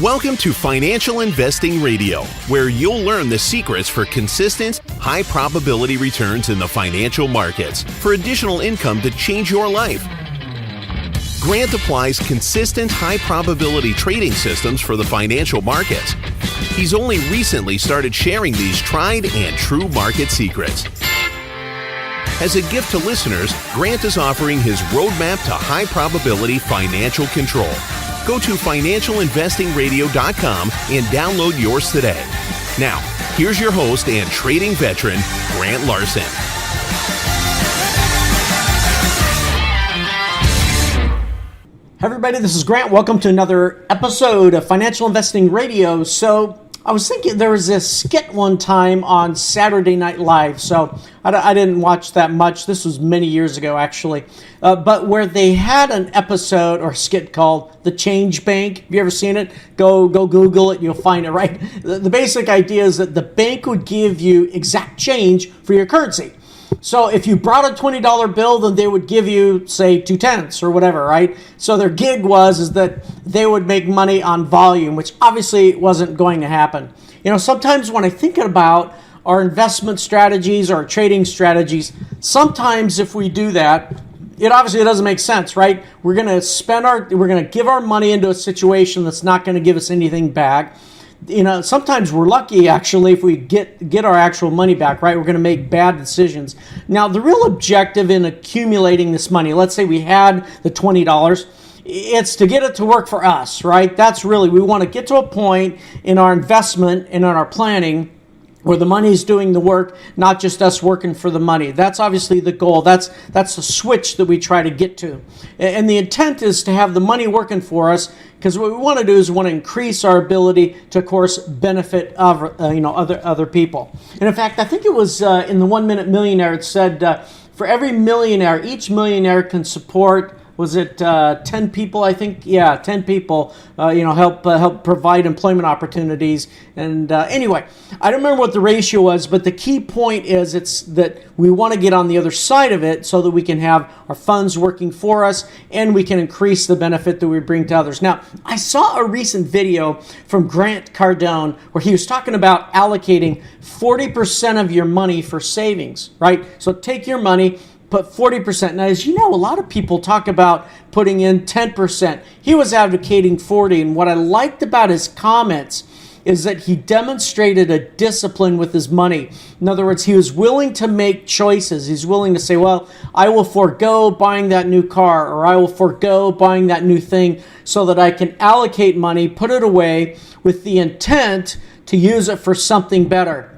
Welcome to Financial Investing Radio, where you'll learn the secrets for consistent, high-probability returns in the financial markets for additional income to change your life. Grant applies consistent, high-probability trading systems for the financial markets. He's only recently started sharing these tried and true market secrets. As a gift to listeners, Grant is offering his roadmap to high-probability financial control. Go to financialinvestingradio.com and download yours today. Now, here's your host and trading veteran, Grant Larson. Hey everybody, this is Grant. Welcome to another episode of Financial Investing Radio. So I was thinking there was this skit one time on Saturday Night Live. So I didn't watch that much. This was many years ago, actually. But where they had an episode or skit called The Change Bank. Have you ever seen it? Go Google it. You'll find it, right? The basic idea is that the bank would give you exact change for your currency. So if you brought a $20 bill, then they would give you, say, 2/10 or whatever, right? So their gig is that they would make money on volume, which obviously wasn't going to happen. You know, sometimes when I think about our investment strategies or our trading strategies, sometimes if we do that, it obviously doesn't make sense, right? We're going to give our money into a situation that's not going to give us anything back. You know, sometimes we're lucky, actually, if we get our actual money back, right? We're going to make bad decisions. Now, the real objective in accumulating this money, let's say we had the $20, it's to get it to work for us, right? That's really, we want to get to a point in our investment and in our planning where the money's doing the work, not just us working for the money. That's obviously the goal. That's the switch that we try to get to. And the intent is to have the money working for us, because what we want to do is we want to increase our ability to, of course, benefit other people. And in fact, I think it was in the 1 Minute Millionaire, it said for every millionaire, each millionaire can support, was it 10 people, I think? Yeah, 10 people, help provide employment opportunities. And anyway, I don't remember what the ratio was, but the key point is it's that we want to get on the other side of it so that we can have our funds working for us and we can increase the benefit that we bring to others. Now, I saw a recent video from Grant Cardone where he was talking about allocating 40% of your money for savings, right? So take your money, put 40%. Now, as you know, a lot of people talk about putting in 10%. He was advocating 40%, and what I liked about his comments is that he demonstrated a discipline with his money. In other words, he was willing to make choices. He's willing to say, well, I will forego buying that new car, or I will forego buying that new thing so that I can allocate money, put it away with the intent to use it for something better.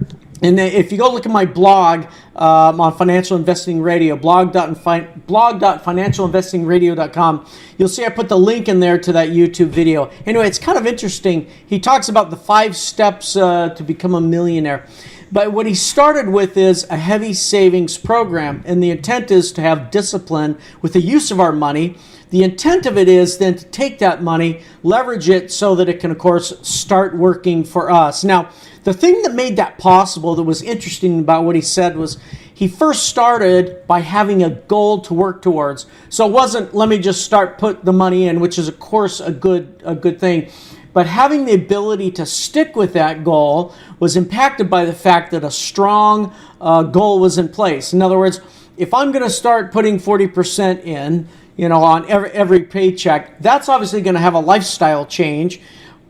And if you go look at my blog on Financial Investing Radio, blog.financialinvestingradio.com, you'll see I put the link in there to that YouTube video. Anyway, it's kind of interesting. He talks about the 5 steps to become a millionaire. But what he started with is a heavy savings program, and the intent is to have discipline with the use of our money. The intent of it is then to take that money, leverage it so that it can, of course, start working for us. Now, the thing that made that possible that was interesting about what he said was he first started by having a goal to work towards. So it wasn't, let me just put the money in, which is, of course, a good thing. But having the ability to stick with that goal was impacted by the fact that a strong goal was in place. In other words, if I'm going to start putting 40% in, on every paycheck, that's obviously going to have a lifestyle change.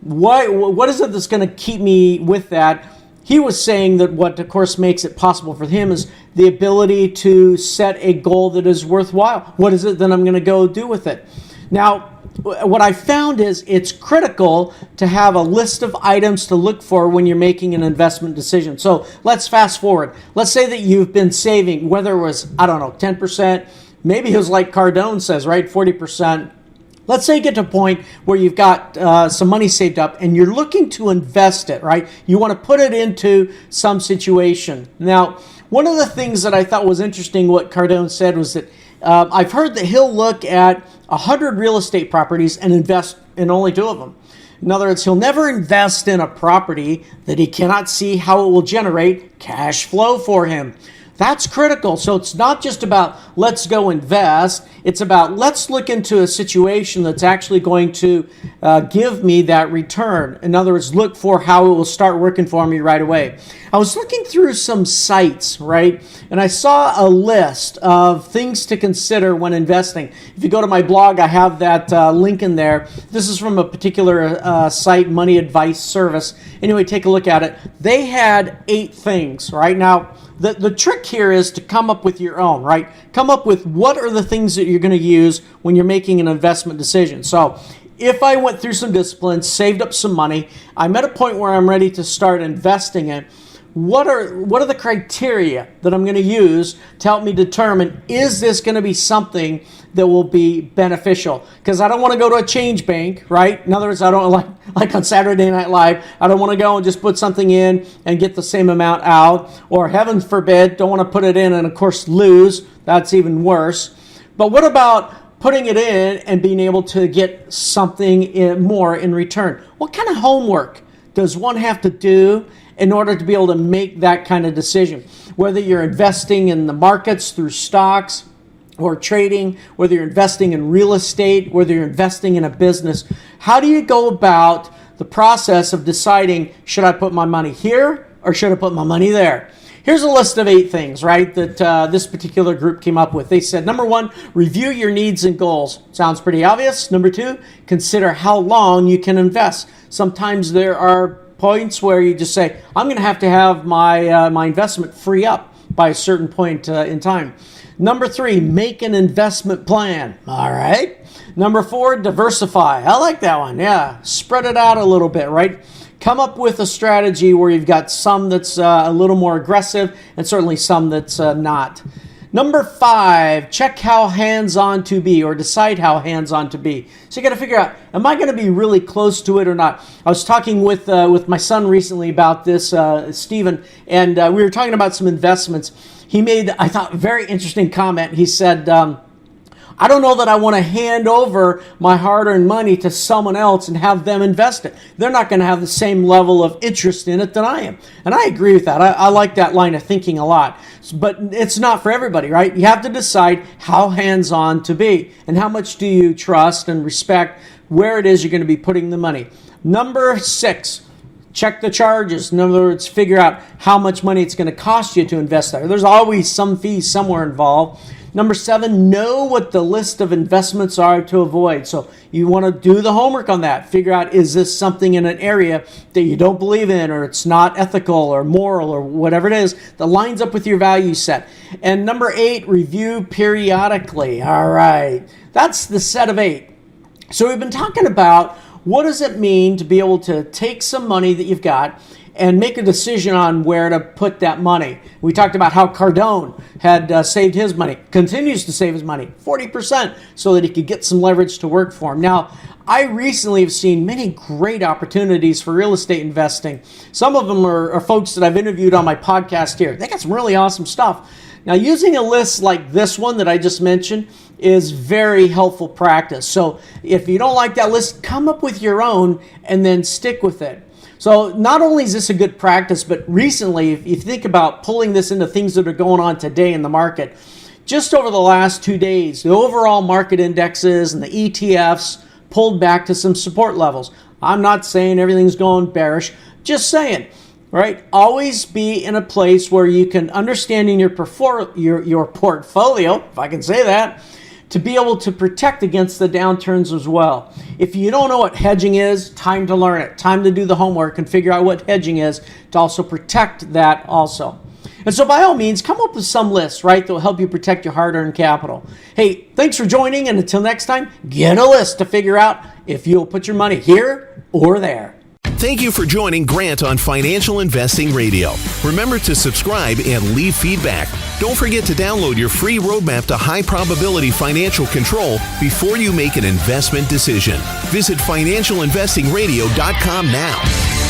What is it that's going to keep me with that? He was saying that what, of course, makes it possible for him is the ability to set a goal that is worthwhile. What is it that I'm going to go do with it? Now, what I found is it's critical to have a list of items to look for when you're making an investment decision. So let's fast forward. Let's say that you've been saving, whether it was, 10%, maybe it was like Cardone says, right, 40%. Let's say you get to a point where you've got some money saved up and you're looking to invest it, right? You want to put it into some situation. Now, one of the things that I thought was interesting, what Cardone said, was that I've heard that he'll look at 100 real estate properties and invest in only 2 of them. In other words, he'll never invest in a property that he cannot see how it will generate cash flow for him. That's critical. So it's not just about let's go invest. It's about let's look into a situation that's actually going to give me that return. In other words, look for how it will start working for me right away. I was looking through some sites, right? And I saw a list of things to consider when investing. If you go to my blog, I have that link in there. This is from a particular site, Money Advice Service. Anyway, take a look at it. They had 8 things, right? Now, the trick here is to come up with your own, right? Come up with what are the things that you're going to use when you're making an investment decision. So if I went through some disciplines, saved up some money, I'm at a point where I'm ready to start investing it. What are the criteria that I'm going to use to help me determine, is this going to be something that will be beneficial? Because I don't want to go to a change bank, right? In other words, I don't like on Saturday Night Live, I don't want to go and just put something in and get the same amount out, or heaven forbid, don't want to put it in and of course lose. That's even worse. But what about putting it in and being able to get something more in return? What kind of homework does one have to do in order to be able to make that kind of decision? Whether you're investing in the markets through stocks or trading, whether you're investing in real estate, whether you're investing in a business, how do you go about the process of deciding, should I put my money here or should I put my money there? Here's a list of 8 things, right, that this particular group came up with. They said, number 1, review your needs and goals. Sounds pretty obvious. Number 2, consider how long you can invest. Sometimes there are points where you just say, I'm going to have my my investment free up by a certain point in time. Number 3, make an investment plan. All right. Number 4, diversify. I like that one. Yeah. Spread it out a little bit, right? Come up with a strategy where you've got some that's a little more aggressive and certainly some that's not. Number 5, check how hands-on to be, or decide how hands-on to be. So you got to figure out, am I going to be really close to it or not? I was talking with my son recently about this, Stephen, and we were talking about some investments. He made, I thought, a very interesting comment. He said, I don't know that I want to hand over my hard-earned money to someone else and have them invest it. They're not going to have the same level of interest in it than I am. And I agree with that. I like that line of thinking a lot. But it's not for everybody, right? You have to decide how hands-on to be and how much do you trust and respect where it is you're going to be putting the money. Number 6, check the charges. In other words, figure out how much money it's going to cost you to invest there. There's always some fees somewhere involved. Number 7, know what the list of investments are to avoid. So you want to do the homework on that. Figure out, is this something in an area that you don't believe in, or it's not ethical or moral or whatever it is that lines up with your value set. And number 8, review periodically. All right. That's the set of 8. So we've been talking about what does it mean to be able to take some money that you've got and make a decision on where to put that money. We talked about how Cardone had saved his money, continues to save his money, 40%, so that he could get some leverage to work for him. Now, I recently have seen many great opportunities for real estate investing. Some of them are folks that I've interviewed on my podcast here. They got some really awesome stuff. Now, using a list like this one that I just mentioned is very helpful practice. So if you don't like that list, come up with your own and then stick with it. So not only is this a good practice, but recently, if you think about pulling this into things that are going on today in the market, just over the last 2 days, the overall market indexes and the ETFs pulled back to some support levels. I'm not saying everything's going bearish, just saying, right? Always be in a place where you can understand in your portfolio, if I can say that, to be able to protect against the downturns as well. If you don't know what hedging is, time to learn it. Time to do the homework and figure out what hedging is to also protect that also. And so by all means, come up with some lists, right, that will help you protect your hard-earned capital. Hey, thanks for joining, and until next time, get a list to figure out if you'll put your money here or there. Thank you for joining Grant on Financial Investing Radio. Remember to subscribe and leave feedback. Don't forget to download your free roadmap to high probability financial control before you make an investment decision. Visit financialinvestingradio.com now.